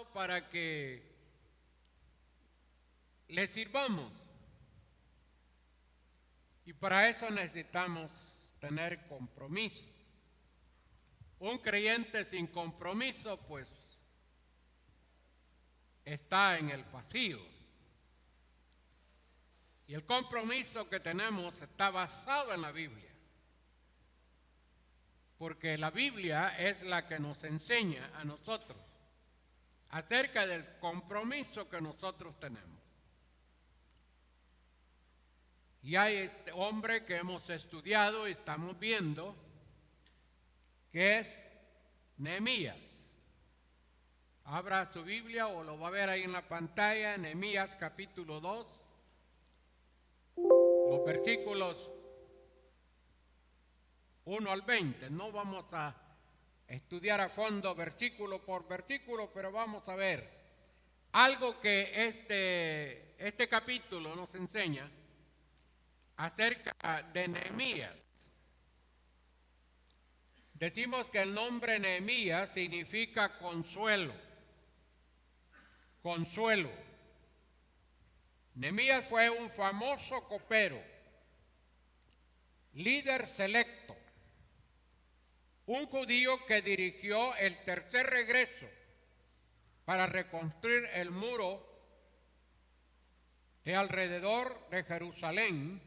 llamado para que le sirvamos. Y para eso necesitamos tener compromiso. Un creyente sin compromiso, pues, está en el vacío. Y el compromiso que tenemos está basado en la Biblia. Porque la Biblia es la que nos enseña a nosotros acerca del compromiso que nosotros tenemos. Y hay este hombre que hemos estudiado y estamos viendo, que es Nehemías. Abra su Biblia o lo va a ver ahí en la pantalla, Nehemías capítulo 2, los versículos 1 al 20. No vamos a estudiar a fondo versículo por versículo, pero vamos a ver algo que este capítulo nos enseña acerca de Nehemías. Decimos que el nombre Nehemías significa consuelo. Consuelo. Nehemías fue un famoso copero, líder selecto, un judío que dirigió el tercer regreso para reconstruir el muro de alrededor de Jerusalén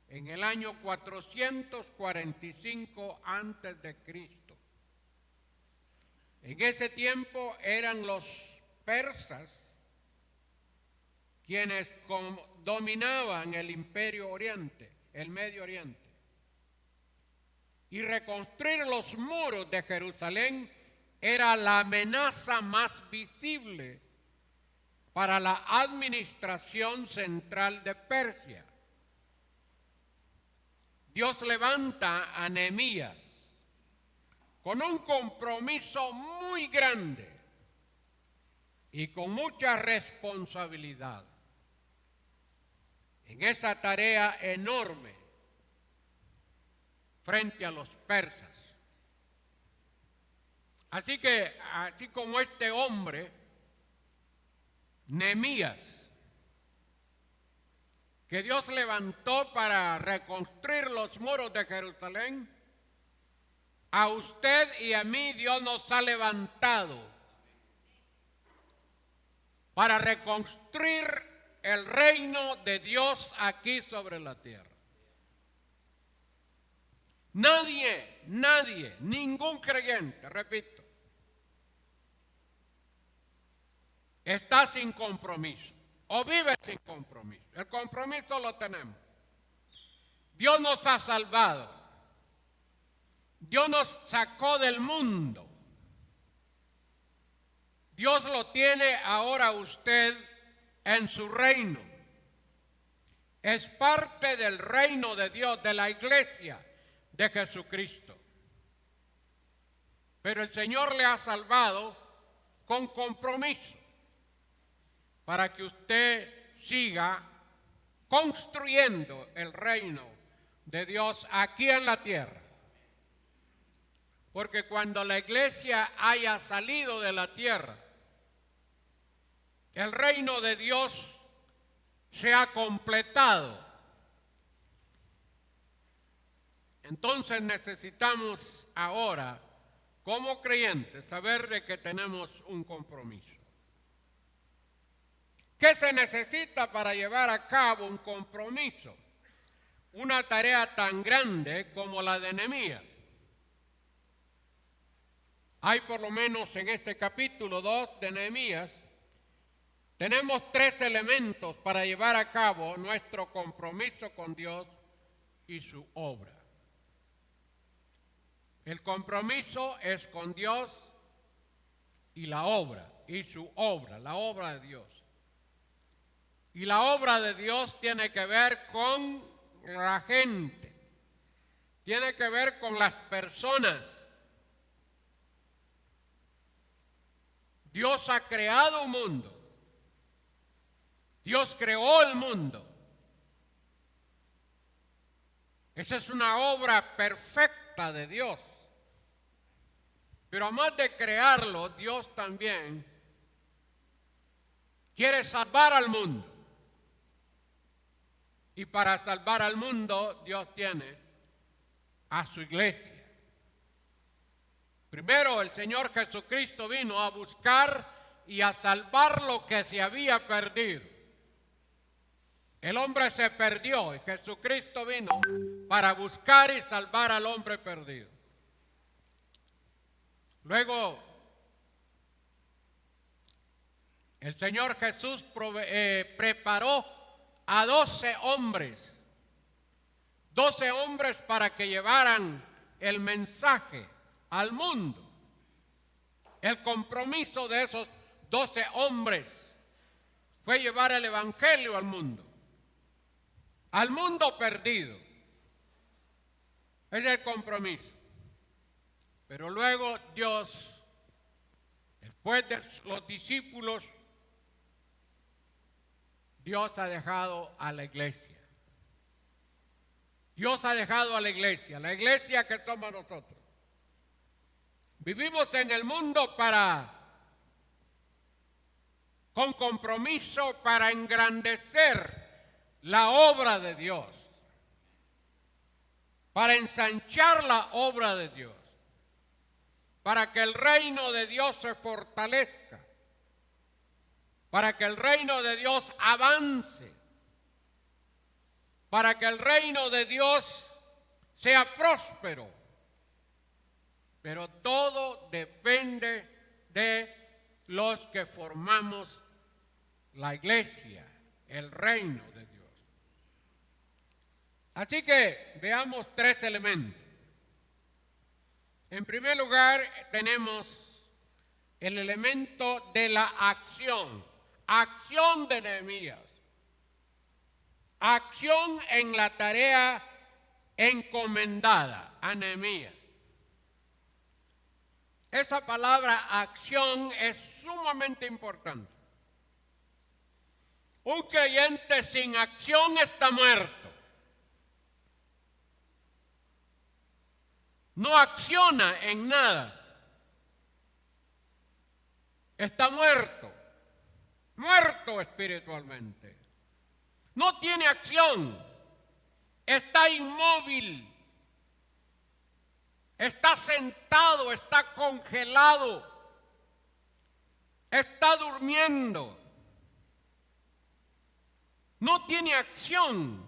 en el año 445 antes de Cristo. En ese tiempo eran los persas quienes dominaban el Imperio Oriente, el Medio Oriente. Y reconstruir los muros de Jerusalén era la amenaza más visible para la administración central de Persia. Dios levanta a Nehemías con un compromiso muy grande y con mucha responsabilidad en esa tarea enorme frente a los persas. Así que, así como este hombre, Nehemías, que Dios levantó para reconstruir los muros de Jerusalén, a usted y a mí Dios nos ha levantado para reconstruir el reino de Dios aquí sobre la tierra. Nadie, ningún creyente, repito, está sin compromiso o vive sin compromiso. El compromiso lo tenemos. Dios nos ha salvado. Dios nos sacó del mundo. Dios lo tiene ahora usted en su reino. Es parte del reino de Dios, de la iglesia de Jesucristo. Pero el Señor le ha salvado con compromiso para que usted siga construyendo el reino de Dios aquí en la tierra. Porque cuando la iglesia haya salido de la tierra, el reino de Dios se ha completado. Entonces necesitamos ahora, como creyentes, saber de que tenemos un compromiso. ¿Qué se necesita para llevar a cabo un compromiso? Una tarea tan grande como la de Nehemías. Hay por lo menos en este capítulo 2 de Nehemías, tenemos 3 elementos para llevar a cabo nuestro compromiso con Dios y su obra. El compromiso es con Dios y la obra, y su obra, la obra de Dios. Y la obra de Dios tiene que ver con la gente, tiene que ver con las personas. Dios ha creado un mundo. Dios creó el mundo. Esa es una obra perfecta de Dios. Pero además de crearlo, Dios también quiere salvar al mundo. Y para salvar al mundo, Dios tiene a su iglesia. Primero, el Señor Jesucristo vino a buscar y a salvar lo que se había perdido. El hombre se perdió y Jesucristo vino para buscar y salvar al hombre perdido. Luego, el Señor Jesús preparó a 12 hombres para que llevaran el mensaje al mundo. El compromiso de esos 12 hombres fue llevar el evangelio al mundo perdido. Ese es el compromiso. Pero luego Dios, después de los discípulos, Dios ha dejado a la iglesia. Dios ha dejado a la iglesia que somos nosotros. Vivimos en el mundo con compromiso para engrandecer la obra de Dios, para ensanchar la obra de Dios, para que el reino de Dios se fortalezca, para que el reino de Dios avance, para que el reino de Dios sea próspero. Pero todo depende de los que formamos la iglesia, el reino de Dios. Así que veamos 3 elementos. En primer lugar, tenemos el elemento de la acción de Nehemías. Acción en la tarea encomendada a Nehemías. Esta palabra acción es sumamente importante. Un creyente sin acción está muerto. No acciona en nada. Está muerto espiritualmente. No tiene acción. Está inmóvil. Está sentado, está congelado, está durmiendo. No tiene acción.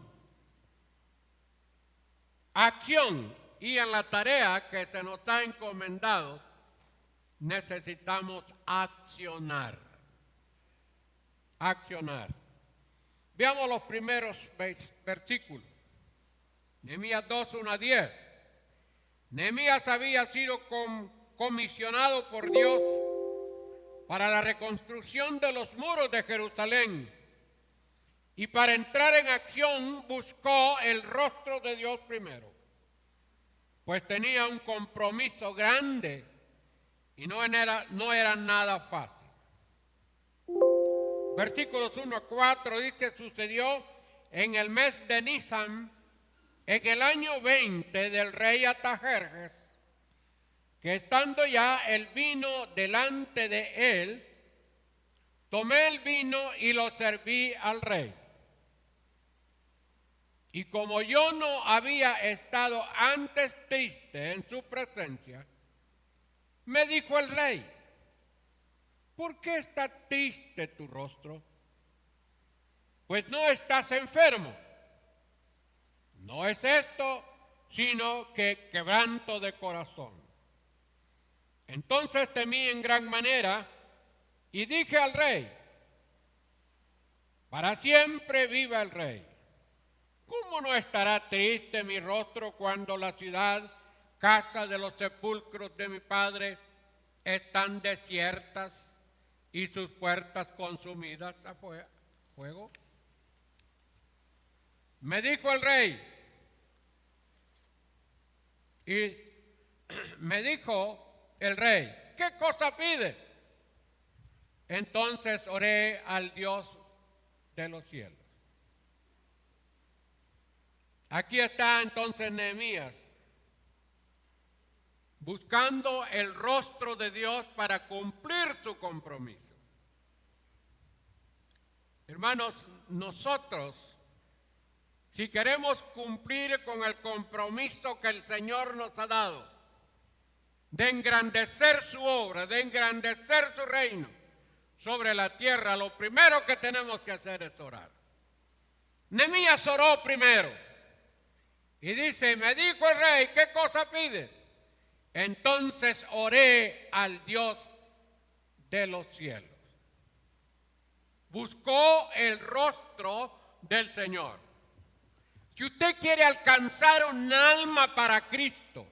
Y en la tarea que se nos ha encomendado, necesitamos accionar. Veamos los primeros versículos. Nehemías 2, 1 a 10. Nehemías había sido comisionado por Dios para la reconstrucción de los muros de Jerusalén y para entrar en acción buscó el rostro de Dios primero, pues tenía un compromiso grande y no era nada fácil. Versículos 1 a 4 dice: sucedió en el mes de Nisan, en el año 20 del rey Artajerjes, que estando ya el vino delante de él, tomé el vino y lo serví al rey. Y como yo no había estado antes triste en su presencia, me dijo el rey: ¿por qué está triste tu rostro? Pues no estás enfermo. No es esto, sino que quebranto de corazón. Entonces temí en gran manera y dije al rey: para siempre viva el rey. ¿Cómo no estará triste mi rostro cuando la ciudad, casa de los sepulcros de mi padre, están desiertas y sus puertas consumidas a fuego? Me dijo el rey, ¿qué cosa pides? Entonces oré al Dios de los cielos. Aquí está entonces Nehemías, buscando el rostro de Dios para cumplir su compromiso. Hermanos, nosotros, si queremos cumplir con el compromiso que el Señor nos ha dado, de engrandecer su obra, de engrandecer su reino sobre la tierra, lo primero que tenemos que hacer es orar. Nehemías oró primero y dice, me dijo el rey, ¿qué cosa pides? Entonces oré al Dios de los cielos. Buscó el rostro del Señor. Si usted quiere alcanzar un alma para Cristo,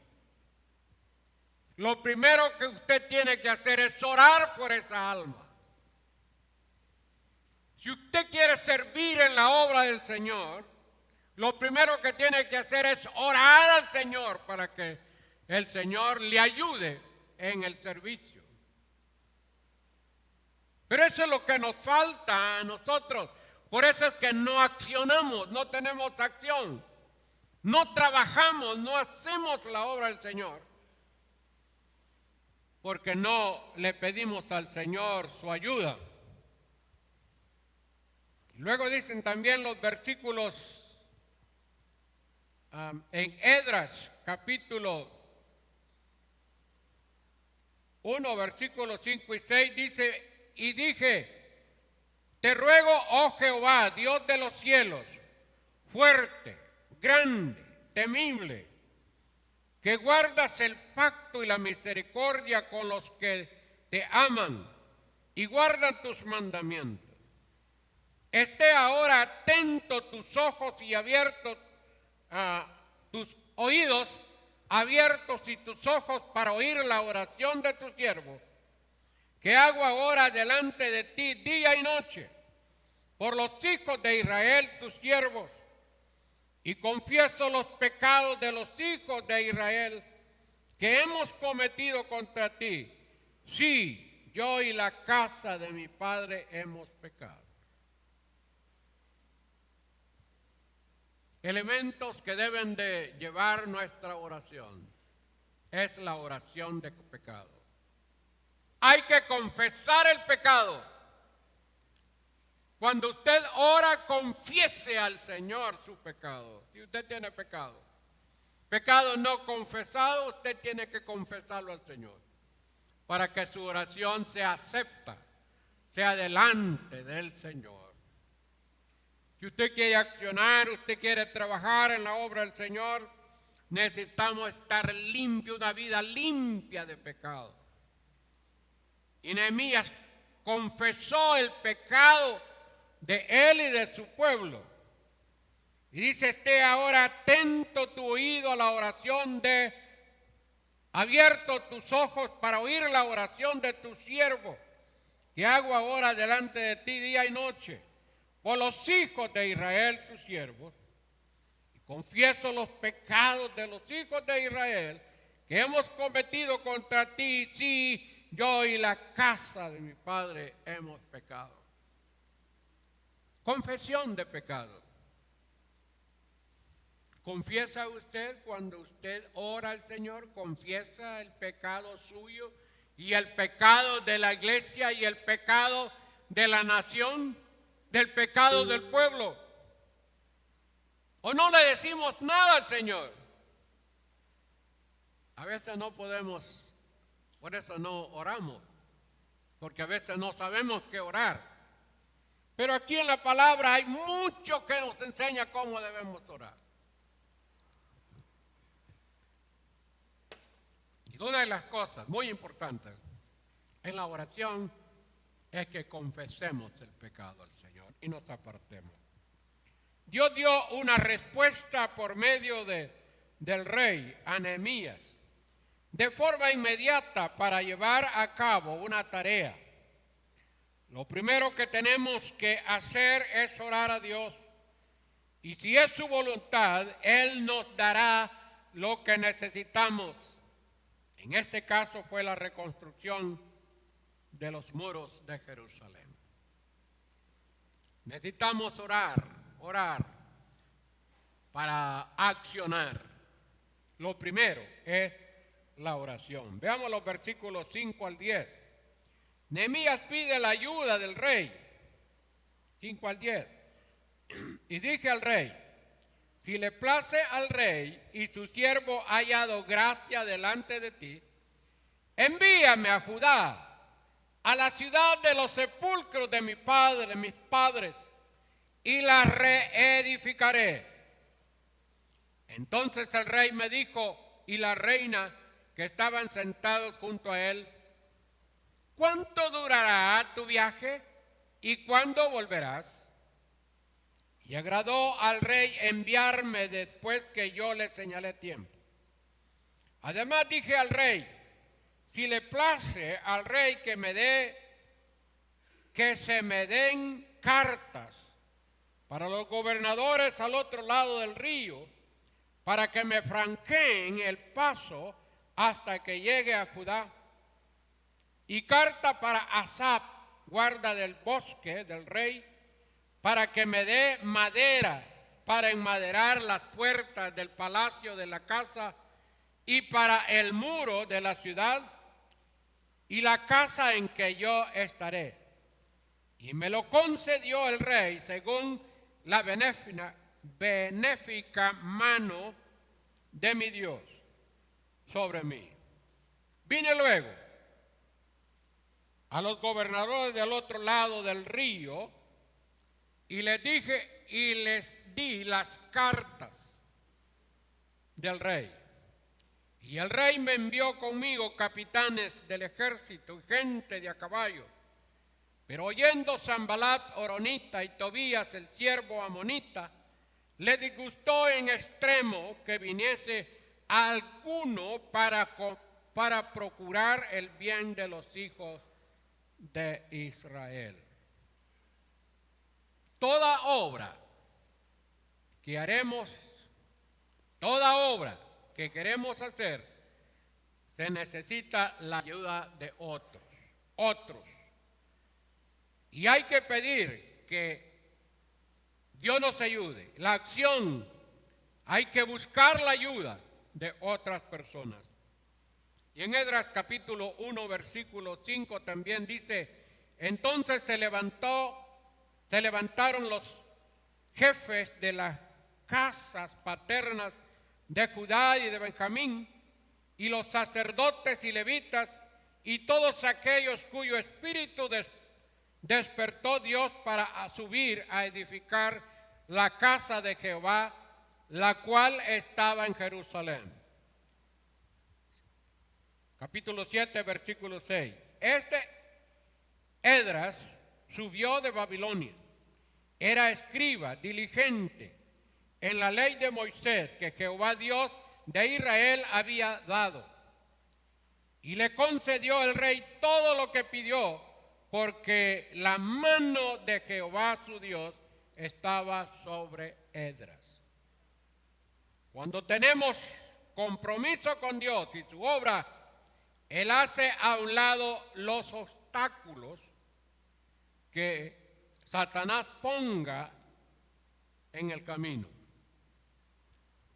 lo primero que usted tiene que hacer es orar por esa alma. Si usted quiere servir en la obra del Señor, lo primero que tiene que hacer es orar al Señor para que el Señor le ayude en el servicio. Pero eso es lo que nos falta a nosotros. Por eso es que no accionamos, no tenemos acción, no trabajamos, no hacemos la obra del Señor. Porque no le pedimos al Señor su ayuda. Luego dicen también los versículos en Esdras, capítulo 1, versículos 5 y 6, dice, y dije, te ruego, oh Jehová, Dios de los cielos, fuerte, grande, temible, que guardas el pacto y la misericordia con los que te aman y guardan tus mandamientos. Esté ahora atento tus ojos y abiertos, tus oídos abiertos y tus ojos para oír la oración de tu siervo, que hago ahora delante de ti día y noche, por los hijos de Israel, tus siervos, y confieso los pecados de los hijos de Israel que hemos cometido contra ti. Sí, yo y la casa de mi padre hemos pecado. Elementos que deben de llevar nuestra oración es la oración de pecado. Hay que confesar el pecado. Cuando usted ora, confiese al Señor su pecado. Si usted tiene pecado, pecado no confesado, usted tiene que confesarlo al Señor para que su oración sea acepta, sea delante del Señor. Si usted quiere accionar, usted quiere trabajar en la obra del Señor, necesitamos estar limpios, una vida limpia de pecado. Y Nehemías confesó el pecado de él y de su pueblo. Y dice, esté ahora atento tu oído a la oración abierto tus ojos para oír la oración de tu siervo, que hago ahora delante de ti día y noche, por los hijos de Israel, tus siervos, y confieso los pecados de los hijos de Israel que hemos cometido contra ti, sí, yo y la casa de mi padre hemos pecado. Confesión de pecado. ¿Confiesa usted cuando usted ora al Señor? ¿Confiesa el pecado suyo y el pecado de la iglesia y el pecado de la nación? Del pecado del pueblo. ¿O no le decimos nada al Señor? A veces no podemos, por eso no oramos, porque a veces no sabemos qué orar. Pero aquí en la palabra hay mucho que nos enseña cómo debemos orar. Y una de las cosas muy importantes en la oración es que confesemos el pecado al Señor y nos apartemos. Dios dio una respuesta por medio del rey a Nehemías de forma inmediata para llevar a cabo una tarea. Lo primero que tenemos que hacer es orar a Dios, y si es su voluntad, Él nos dará lo que necesitamos. En este caso fue la reconstrucción de los muros de Jerusalén. Necesitamos orar para accionar. Lo primero es la oración. Veamos los versículos 5 al 10. Nehemías pide la ayuda del rey 5 al 10. Y dije al rey, si le place al rey y su siervo ha hallado gracia delante de ti, envíame a Judá, a la ciudad de los sepulcros de mis padres, y la reedificaré. Entonces el rey me dijo, y la reina que estaban sentados junto a él, ¿cuánto durará tu viaje y cuándo volverás? Y agradó al rey enviarme después que yo le señalé tiempo. Además dije al rey, si le place al rey que se me den cartas para los gobernadores al otro lado del río, para que me franqueen el paso hasta que llegue a Judá, y carta para Asap, guarda del bosque del rey, para que me dé madera para enmaderar las puertas del palacio de la casa y para el muro de la ciudad y la casa en que yo estaré. Y me lo concedió el rey según la benéfica mano de mi Dios sobre mí. Vine luego a los gobernadores del otro lado del río y les dije y les di las cartas del rey. Y el rey me envió conmigo capitanes del ejército y gente de a caballo. Pero oyendo Sanbalat horonita y Tobías el siervo amonita, le disgustó en extremo que viniese alguno para procurar el bien de los hijos de Israel. Toda obra que haremos, toda obra que queremos hacer, se necesita la ayuda de otros. Y hay que pedir que Dios nos ayude. La acción, hay que buscar la ayuda de otras personas. Y en Esdras capítulo 1, versículo 5 también dice, entonces se levantaron los jefes de las casas paternas de Judá y de Benjamín, y los sacerdotes y levitas, y todos aquellos cuyo espíritu despertó Dios para subir a edificar la casa de Jehová, la cual estaba en Jerusalén. Capítulo 7, versículo 6. Esdras subió de Babilonia. Era escriba diligente en la ley de Moisés que Jehová Dios de Israel había dado. Y le concedió el rey todo lo que pidió, porque la mano de Jehová su Dios estaba sobre Esdras. Cuando tenemos compromiso con Dios y su obra, Él hace a un lado los obstáculos que Satanás ponga en el camino.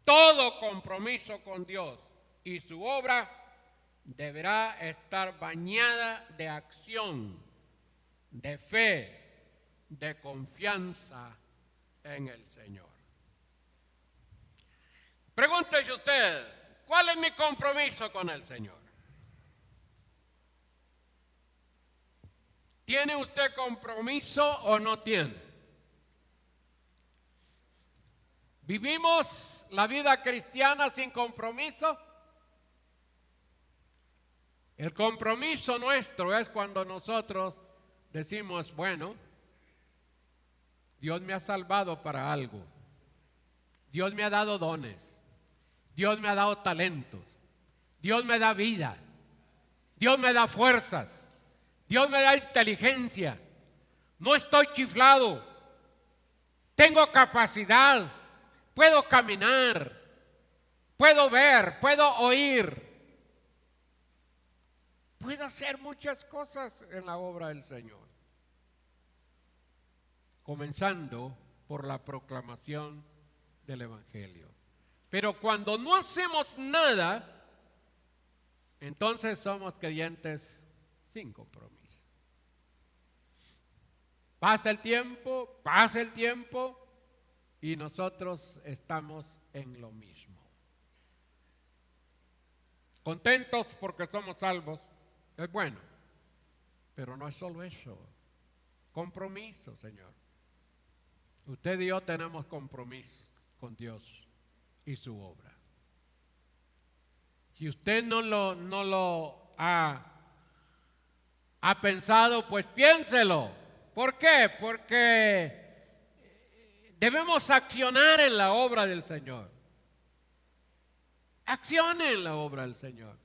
Todo compromiso con Dios y su obra deberá estar bañada de acción, de fe, de confianza en el Señor. Pregúntese usted, ¿cuál es mi compromiso con el Señor? ¿Tiene usted compromiso o no tiene? ¿Vivimos la vida cristiana sin compromiso? El compromiso nuestro es cuando nosotros decimos, bueno, Dios me ha salvado para algo. Dios me ha dado dones. Dios me ha dado talentos. Dios me da vida. Dios me da fuerzas. Dios me da inteligencia. No estoy chiflado. Tengo capacidad. Puedo caminar. Puedo ver. Puedo oír. Puedo hacer muchas cosas en la obra del Señor. Comenzando por la proclamación del Evangelio. Pero cuando no hacemos nada, entonces somos creyentes sin compromiso. pasa el tiempo, y nosotros estamos en lo mismo. Contentos porque somos salvos, es bueno, pero no es solo eso. Compromiso, Señor. Usted y yo tenemos compromiso con Dios y su obra. Si usted no lo ha pensado, pues piénselo. ¿Por qué? Porque debemos accionar en la obra del Señor. Accione en la obra del Señor.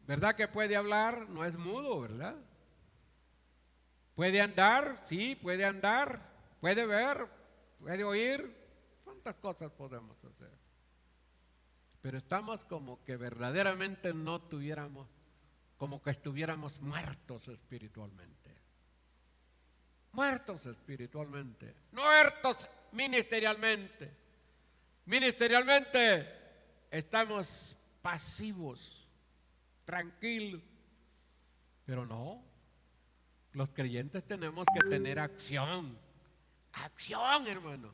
¿Verdad que puede hablar? No es mudo, ¿verdad? ¿Puede andar? Sí, puede andar. ¿Puede ver? ¿Puede oír? ¿Cuántas cosas podemos hacer? Pero estamos como que verdaderamente no tuviéramos, como que estuviéramos muertos espiritualmente. Muertos espiritualmente. Muertos ministerialmente. Ministerialmente estamos pasivos, tranquilos. Pero no, los creyentes tenemos que tener acción. Acción, hermano.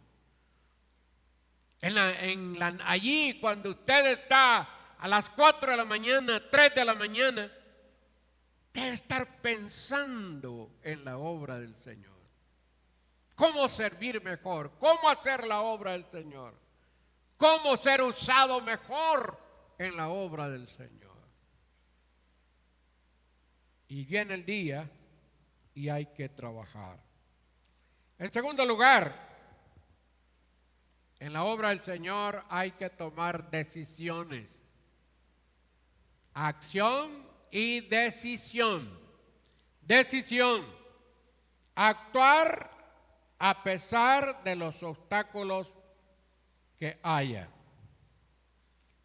Allí cuando usted está a las 4 de la mañana, 3 de la mañana, debe estar pensando en la obra del Señor. ¿Cómo servir mejor? ¿Cómo hacer la obra del Señor? ¿Cómo ser usado mejor en la obra del Señor? Y viene el día y hay que trabajar. En segundo lugar, en la obra del Señor hay que tomar decisiones. Acción y decisión. Decisión. Actuar a pesar de los obstáculos que haya.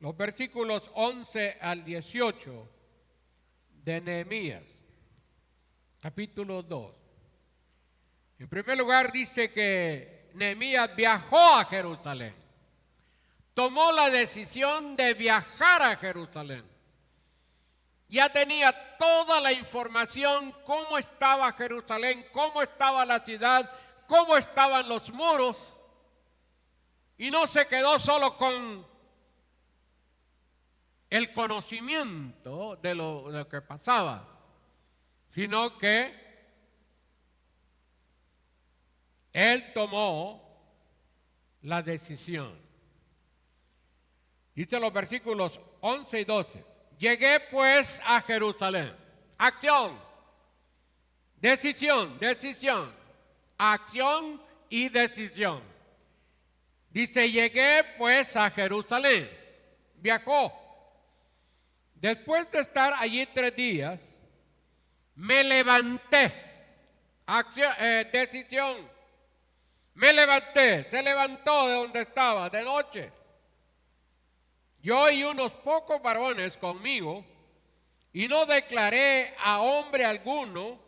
Los versículos 11 al 18 de Nehemías, capítulo 2. En primer lugar dice que Nehemías viajó a Jerusalén. Tomó la decisión de viajar a Jerusalén. Ya tenía toda la información, cómo estaba Jerusalén, cómo estaba la ciudad, cómo estaban los muros. Y no se quedó solo con el conocimiento de lo que pasaba, sino que él tomó la decisión. Dice los versículos 11 y 12. Llegué pues a Jerusalén. Acción, decisión, acción y decisión. Dice, llegué pues a Jerusalén. Viajó. Después de estar allí 3 días, me levanté. Acción, decisión. Me levanté. Se levantó de donde estaba, de noche. Yo y unos pocos varones conmigo, y no declaré a hombre alguno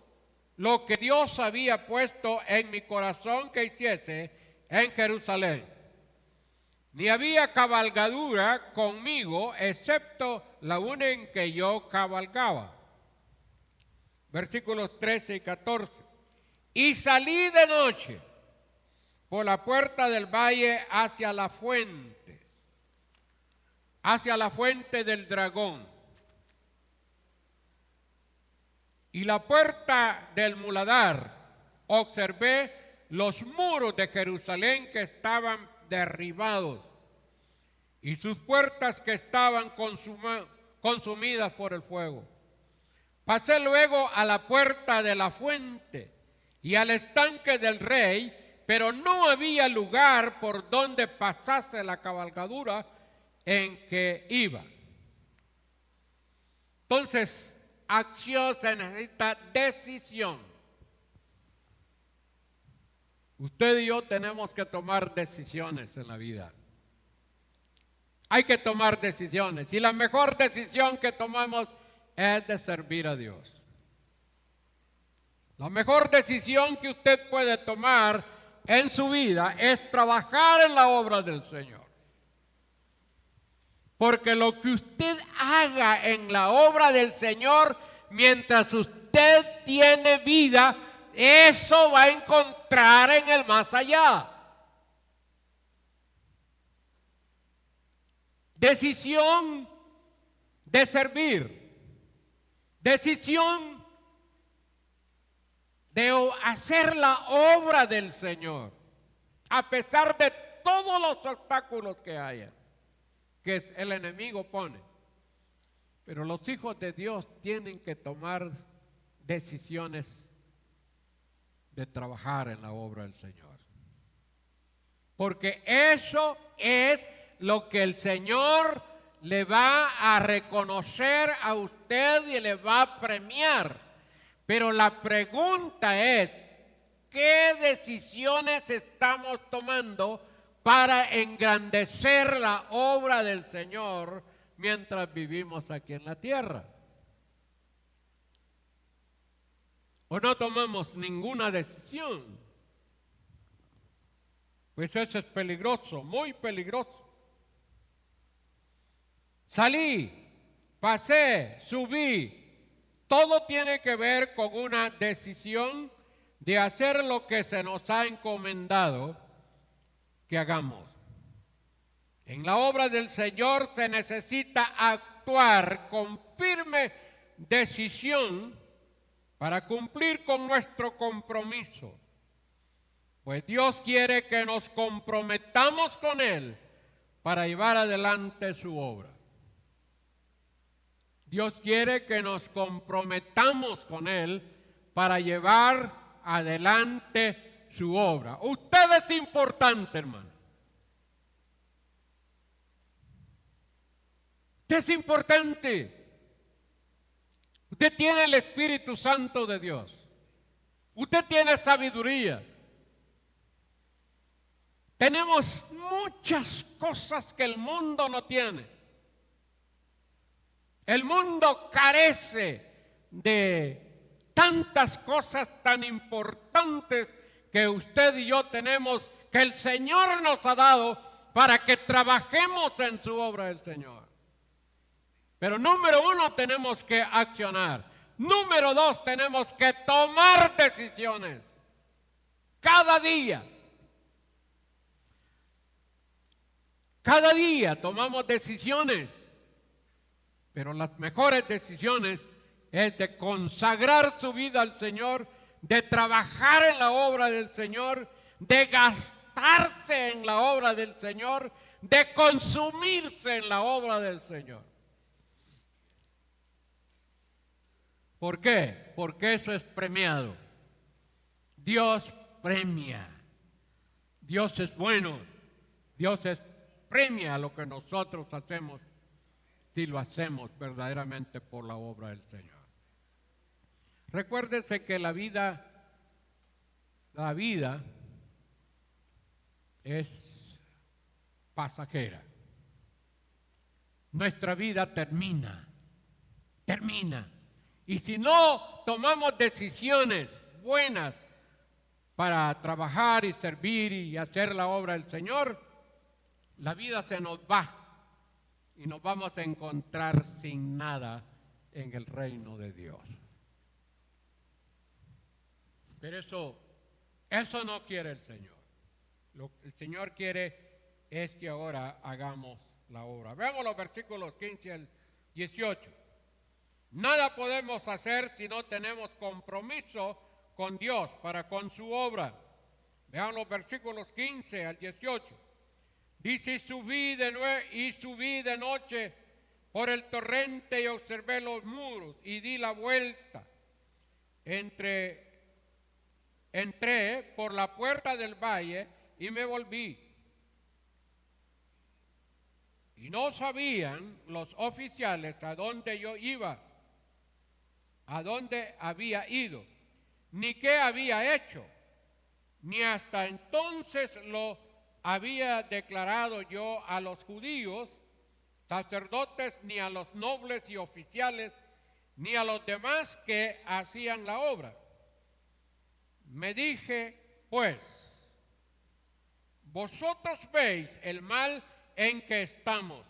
lo que Dios había puesto en mi corazón que hiciese en Jerusalén. Ni había cabalgadura conmigo, excepto la una en que yo cabalgaba. Versículos 13 y 14. Y salí de noche por la puerta del valle hacia la fuente del dragón. Y la puerta del muladar, observé los muros de Jerusalén que estaban derribados y sus puertas que estaban consumidas por el fuego. Pasé luego a la puerta de la fuente y al estanque del rey, pero no había lugar por donde pasase la cabalgadura en que iba. Entonces, acción, se necesita decisión. Usted y yo tenemos que tomar decisiones en la vida. Hay que tomar decisiones. Y la mejor decisión que tomamos es de servir a Dios. La mejor decisión que usted puede tomar en su vida es trabajar en la obra del Señor. Porque lo que usted haga en la obra del Señor, mientras usted tiene vida, eso va a encontrar en el más allá. Decisión de servir, decisión de hacer la obra del Señor, a pesar de todos los obstáculos que haya, que el enemigo pone. Pero los hijos de Dios tienen que tomar decisiones de trabajar en la obra del Señor. Porque eso es lo que el Señor le va a reconocer a usted y le va a premiar. Pero la pregunta es, ¿qué decisiones estamos tomando para engrandecer la obra del Señor mientras vivimos aquí en la tierra? ¿O no tomamos ninguna decisión? Pues eso es peligroso, muy peligroso. Salí, pasé, subí. Todo tiene que ver con una decisión de hacer lo que se nos ha encomendado que hagamos. En la obra del Señor se necesita actuar con firme decisión para cumplir con nuestro compromiso. Pues Dios quiere que nos comprometamos con Él para llevar adelante su obra. Dios quiere que nos comprometamos con Él para llevar adelante su obra. Usted es importante, hermano. Usted es importante. Usted tiene el Espíritu Santo de Dios. Usted tiene sabiduría. Tenemos muchas cosas que el mundo no tiene. El mundo carece de tantas cosas tan importantes que usted y yo tenemos, que el Señor nos ha dado para que trabajemos en su obra del Señor. Pero número uno, tenemos que accionar. Número dos, tenemos que tomar decisiones. Cada día. Cada día tomamos decisiones. Pero las mejores decisiones es de consagrar su vida al Señor, de trabajar en la obra del Señor, de gastarse en la obra del Señor, de consumirse en la obra del Señor. ¿Por qué? Porque eso es premiado. Dios premia. Dios es bueno. Dios premia lo que nosotros hacemos si lo hacemos verdaderamente por la obra del Señor. Recuérdese que la vida es pasajera. Nuestra vida termina. Y si no tomamos decisiones buenas para trabajar y servir y hacer la obra del Señor, la vida se nos va. Y nos vamos a encontrar sin nada en el reino de Dios. Pero eso no quiere el Señor. Lo que el Señor quiere es que ahora hagamos la obra. Veamos los versículos 15 al 18. Nada podemos hacer si no tenemos compromiso con Dios para con su obra. Vean los versículos 15 al 18. Dice, subí de noche por el torrente y observé los muros y di la vuelta. Entré por la puerta del valle y me volví. Y no sabían los oficiales a dónde yo iba, a dónde había ido, ni qué había hecho, ni hasta entonces lo había declarado yo a los judíos, sacerdotes, ni a los nobles y oficiales, ni a los demás que hacían la obra. Me dije, pues, vosotros veis el mal en que estamos,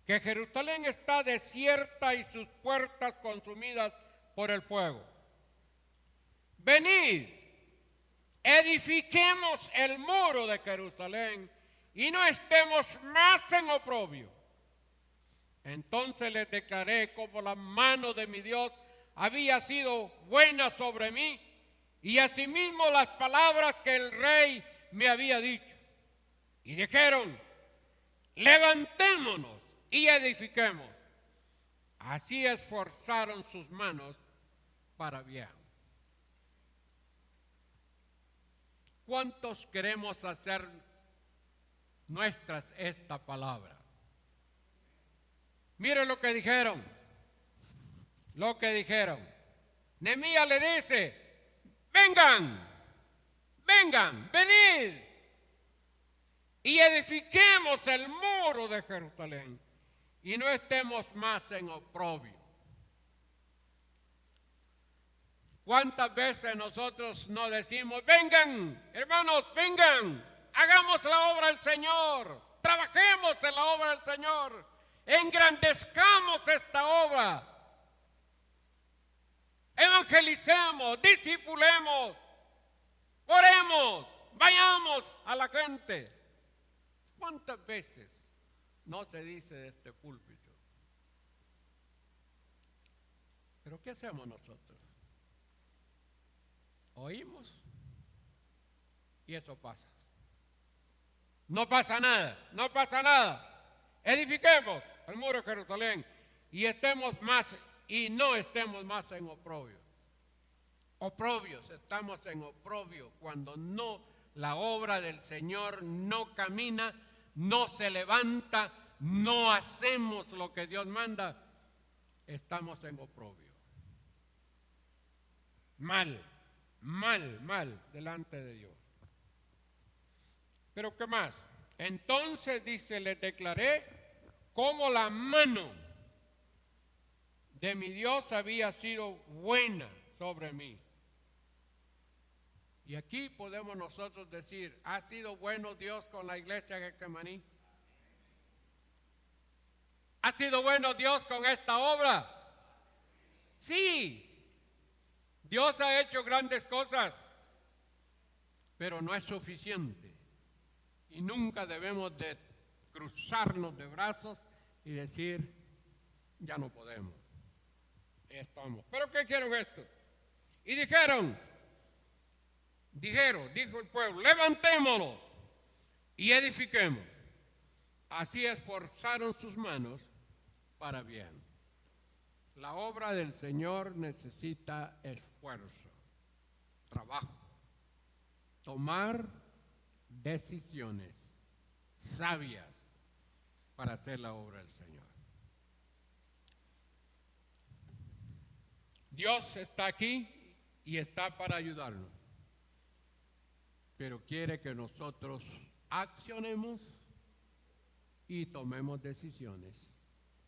que Jerusalén está desierta y sus puertas consumidas por el fuego. venid, edifiquemos el muro de Jerusalén y no estemos más en oprobio. Entonces les declaré como la mano de mi Dios había sido buena sobre mí, y asimismo las palabras que el rey me había dicho. Y dijeron, levantémonos y edifiquemos. Así esforzaron sus manos para bien. ¿Cuántos queremos hacer nuestras esta palabra? Mire lo que dijeron. Nehemías le dice, vengan, venid y edifiquemos el muro de Jerusalén y no estemos más en oprobio. ¿Cuántas veces nosotros nos decimos, vengan, hermanos, vengan, hagamos la obra del Señor, trabajemos en la obra del Señor, engrandezcamos esta obra, evangelicemos, discipulemos, oremos, vayamos a la gente? ¿Cuántas veces no se dice de este púlpito? ¿Pero qué hacemos nosotros? Oímos y eso pasa. No pasa nada. Edifiquemos el muro de Jerusalén y no estemos más en oprobio. Estamos en oprobio cuando la obra del Señor no camina, no se levanta, no hacemos lo que Dios manda. Estamos en oprobio. Mal delante de Dios. Pero ¿qué más? Entonces dice, les declaré cómo la mano de mi Dios había sido buena sobre mí. Y aquí podemos nosotros decir, ¿ha sido bueno Dios con la iglesia de Getsemaní? ¿Ha sido bueno Dios con esta obra? Sí. Dios ha hecho grandes cosas, pero no es suficiente. Y nunca debemos de cruzarnos de brazos y decir, ya no podemos. Estamos. ¿Pero qué quieren estos? Y dijo el pueblo, levantémonos y edifiquemos. Así esforzaron sus manos para bien. La obra del Señor necesita esfuerzo, trabajo, tomar decisiones sabias para hacer la obra del Señor. Dios está aquí y está para ayudarnos, pero quiere que nosotros accionemos y tomemos decisiones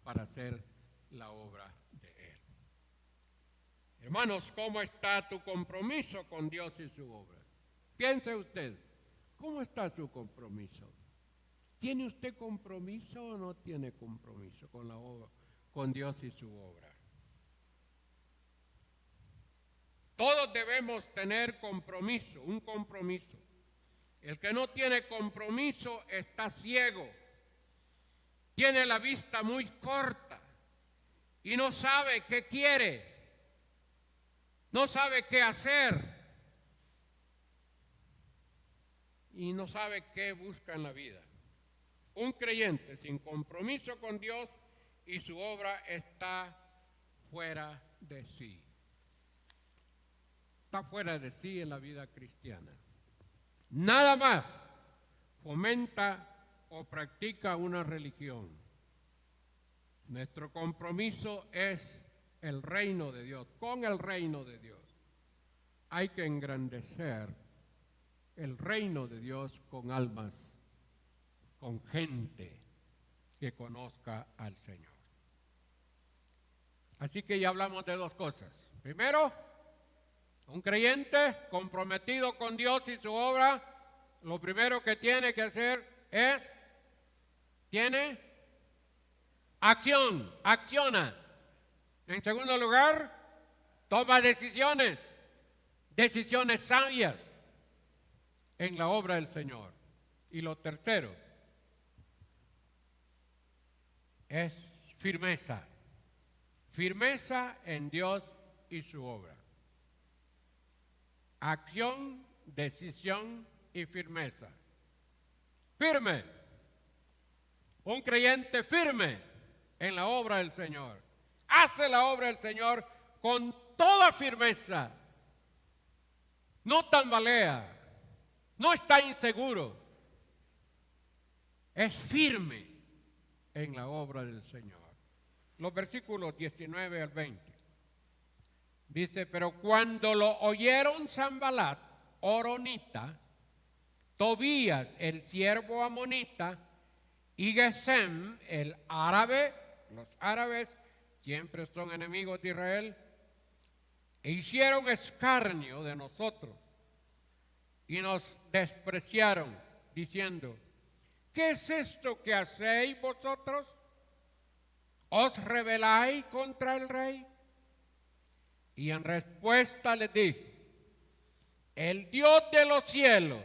para hacer la obra de Él. Hermanos, ¿cómo está tu compromiso con Dios y su obra? Piense usted, ¿cómo está su compromiso? ¿Tiene usted compromiso o no tiene compromiso con la obra, con Dios y su obra? Todos debemos tener compromiso, un compromiso. El que no tiene compromiso está ciego, tiene la vista muy corta y no sabe qué quiere, no sabe qué hacer y no sabe qué busca en la vida. Un creyente sin compromiso con Dios y su obra está fuera de sí. Está fuera de sí en la vida cristiana. Nada más fomenta o practica una religión. Nuestro compromiso es el reino de Dios, con el reino de Dios. Hay que engrandecer el reino de Dios con almas, con gente que conozca al Señor. Así que ya hablamos de dos cosas. Primero, un creyente comprometido con Dios y su obra, lo primero que tiene que hacer es, acciona. En segundo lugar, toma decisiones. decisiones sabias en la obra del Señor. Y lo tercero es firmeza. Firmeza en Dios y su obra. Acción, decisión y firmeza. Firme. Un creyente firme en la obra del Señor. Hace la obra del Señor con toda firmeza. No tambalea. No está inseguro. Es firme en la obra del Señor. Los versículos 19 al 20. Dice, pero cuando lo oyeron Sanbalat, horonita, Tobías, el siervo amonita, y Gesem, el árabe, los árabes siempre son enemigos de Israel, e hicieron escarnio de nosotros y nos despreciaron, diciendo, ¿qué es esto que hacéis vosotros? ¿Os rebeláis contra el rey? Y en respuesta les dije, el Dios de los cielos,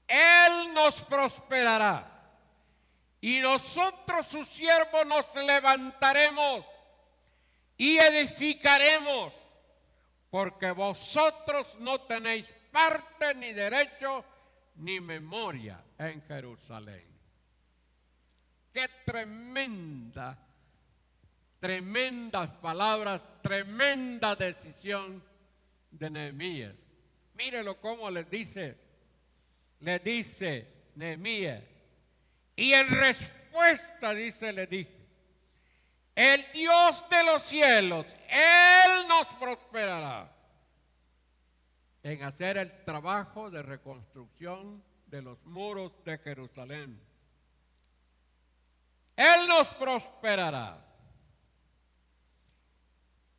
Él nos prosperará, y nosotros sus siervos nos levantaremos y edificaremos, porque vosotros no tenéis parte ni derecho ni memoria en Jerusalén. Qué tremendas palabras, tremenda decisión de Nehemías. Mírelo cómo les dice Nehemías. Y en respuesta, dice, le dije, el Dios de los cielos, Él nos prosperará en hacer el trabajo de reconstrucción de los muros de Jerusalén. Él nos prosperará.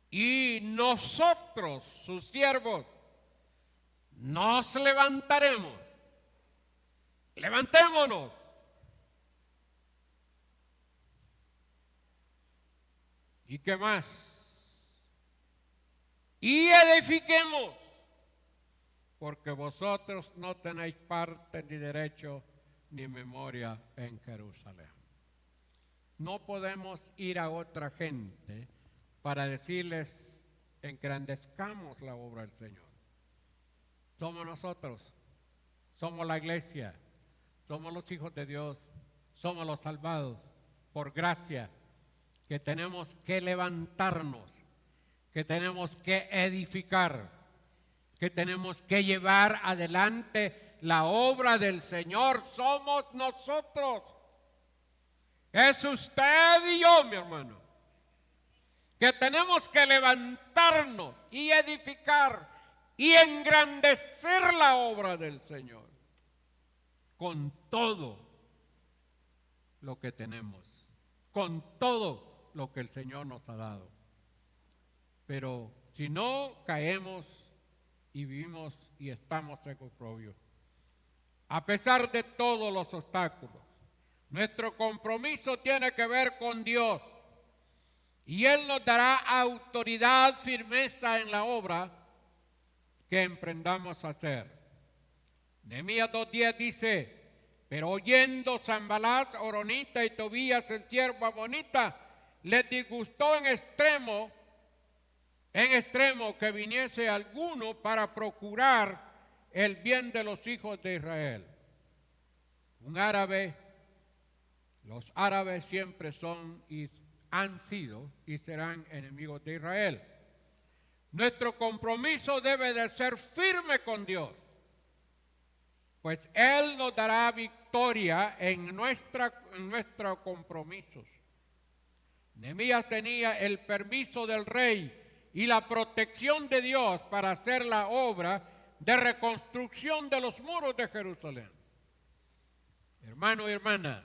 Y nosotros, sus siervos, nos levantaremos. Levantémonos. ¿Y qué más? Y edifiquemos, porque vosotros no tenéis parte ni derecho ni memoria en Jerusalén. No podemos ir a otra gente para decirles, engrandezcamos la obra del Señor. Somos nosotros, somos la iglesia, somos los hijos de Dios, somos los salvados por gracia, que tenemos que levantarnos, que tenemos que edificar, que tenemos que llevar adelante la obra del Señor. Somos nosotros. Es usted y yo, mi hermano, que tenemos que levantarnos y edificar y engrandecer la obra del Señor con todo lo que tenemos, con todo lo que el Señor nos ha dado. Pero si no caemos y vivimos y estamos en oprobio, a pesar de todos los obstáculos, nuestro compromiso tiene que ver con Dios y Él nos dará autoridad, firmeza en la obra que emprendamos a hacer. Nehemías 2:10 dice, pero oyendo Sanbalat, horonita y Tobías, el siervo amonita, les disgustó en extremo que viniese alguno para procurar el bien de los hijos de Israel. Un árabe, los árabes siempre son y han sido y serán enemigos de Israel. Nuestro compromiso debe de ser firme con Dios, pues Él nos dará victoria en nuestros compromisos. Nehemías tenía el permiso del rey y la protección de Dios para hacer la obra de reconstrucción de los muros de Jerusalén. Hermano y hermana,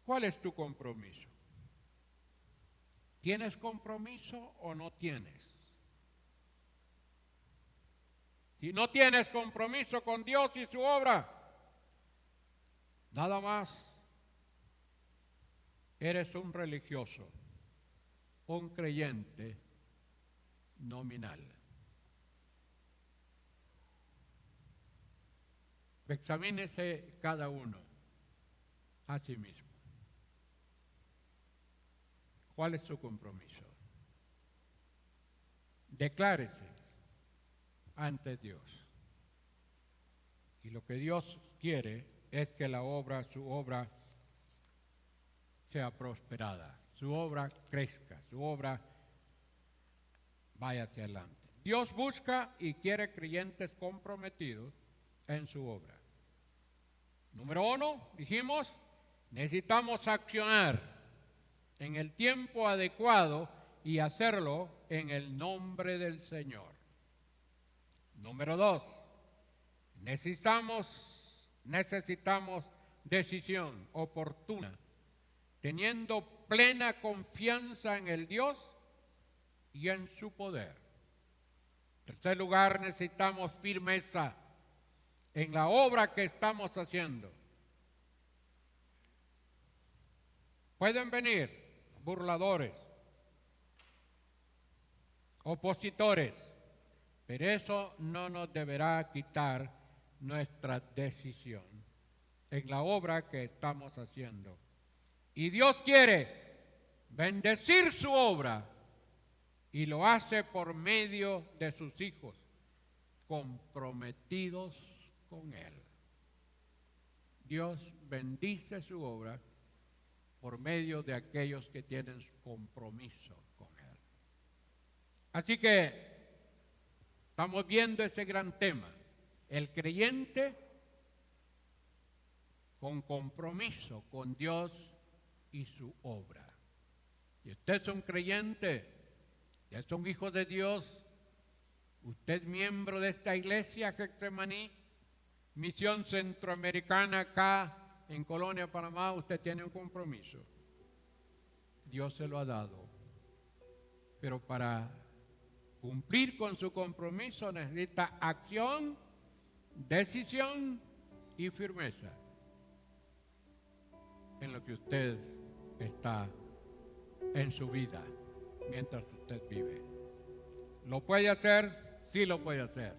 ¿cuál es tu compromiso? ¿Tienes compromiso o no tienes? Si no tienes compromiso con Dios y su obra, nada más eres un religioso, un creyente nominal. Examínese cada uno a sí mismo. ¿Cuál es su compromiso? Declárese ante Dios. Y lo que Dios quiere es que su obra sea prosperada, su obra crezca, su obra vaya hacia adelante. Dios busca y quiere creyentes comprometidos en su obra. Número 1, dijimos, necesitamos accionar en el tiempo adecuado y hacerlo en el nombre del Señor. Número 2, necesitamos decisión oportuna, teniendo plena confianza en el Dios y en su poder. En tercer lugar, necesitamos firmeza en la obra que estamos haciendo. Pueden venir burladores, opositores, pero eso no nos deberá quitar nuestra decisión en la obra que estamos haciendo. Y Dios quiere bendecir su obra y lo hace por medio de sus hijos comprometidos con Él. Dios bendice su obra por medio de aquellos que tienen compromiso con Él. Así que estamos viendo ese gran tema, el creyente con compromiso con Dios y su obra. Si usted es un creyente, si es un hijo de Dios, usted es miembro de esta iglesia Getsemaní, Misión Centroamericana acá en Colonia, Panamá, usted tiene un compromiso. Dios se lo ha dado. Pero para cumplir con su compromiso necesita acción, decisión y firmeza en lo que usted está en su vida mientras usted vive. ¿Lo puede hacer? Sí lo puede hacer.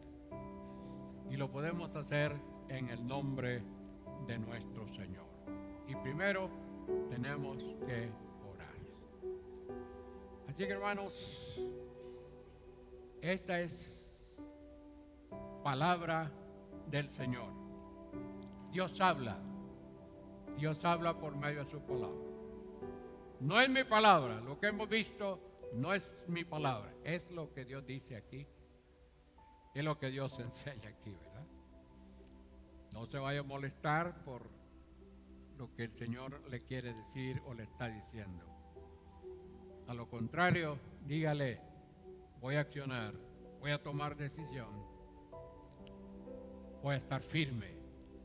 Y lo podemos hacer en el nombre de nuestro Señor. Y primero tenemos que orar. Así que, hermanos, esta es palabra del Señor. Dios habla por medio de su palabra. No es mi palabra, lo que hemos visto no es mi palabra, es lo que Dios dice aquí, es lo que Dios enseña aquí, ¿verdad? No se vaya a molestar por lo que el Señor le quiere decir o le está diciendo. A lo contrario, dígale, voy a accionar, voy a tomar decisión, voy a estar firme,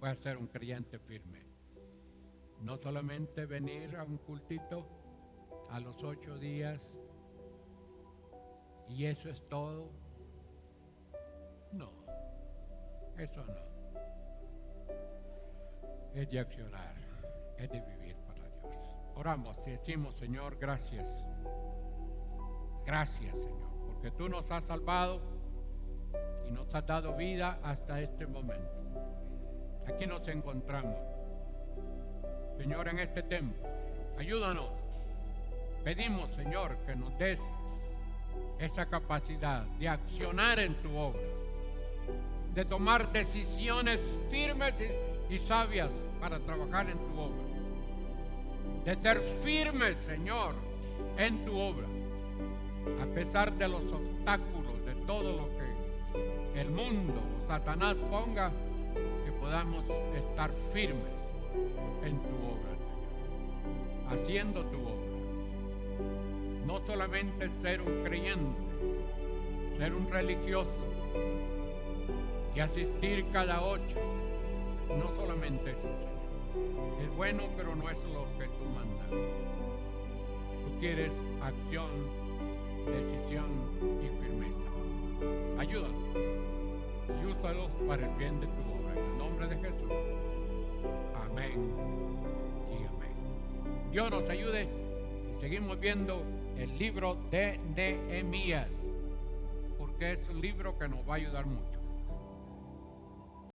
voy a ser un creyente firme. No solamente venir a un cultito a los 8 días y eso es todo. No, eso no. Es de accionar, es de vivir para Dios. Oramos y decimos, Señor, gracias. Gracias, Señor, porque tú nos has salvado y nos has dado vida hasta este momento. Aquí nos encontramos. Señor, en este tiempo, ayúdanos. Pedimos, Señor, que nos des esa capacidad de accionar en tu obra, de tomar decisiones firmes y sabias para trabajar en tu obra, de ser firmes, Señor, en tu obra, a pesar de los obstáculos, de todo lo que el mundo o Satanás ponga, que podamos estar firmes en tu obra, Señor, haciendo tu obra. No solamente ser un creyente, ser un religioso y asistir cada 8, no solamente eso, Señor. Es bueno, pero no es lo que tú mandas. Tú quieres acción, decisión y firmeza. Ayúdanos y úsalos para el bien de tu obra. En el nombre de Jesús. Amén y amén. Dios nos ayude y seguimos viendo el libro de Nehemías, porque es un libro que nos va a ayudar mucho.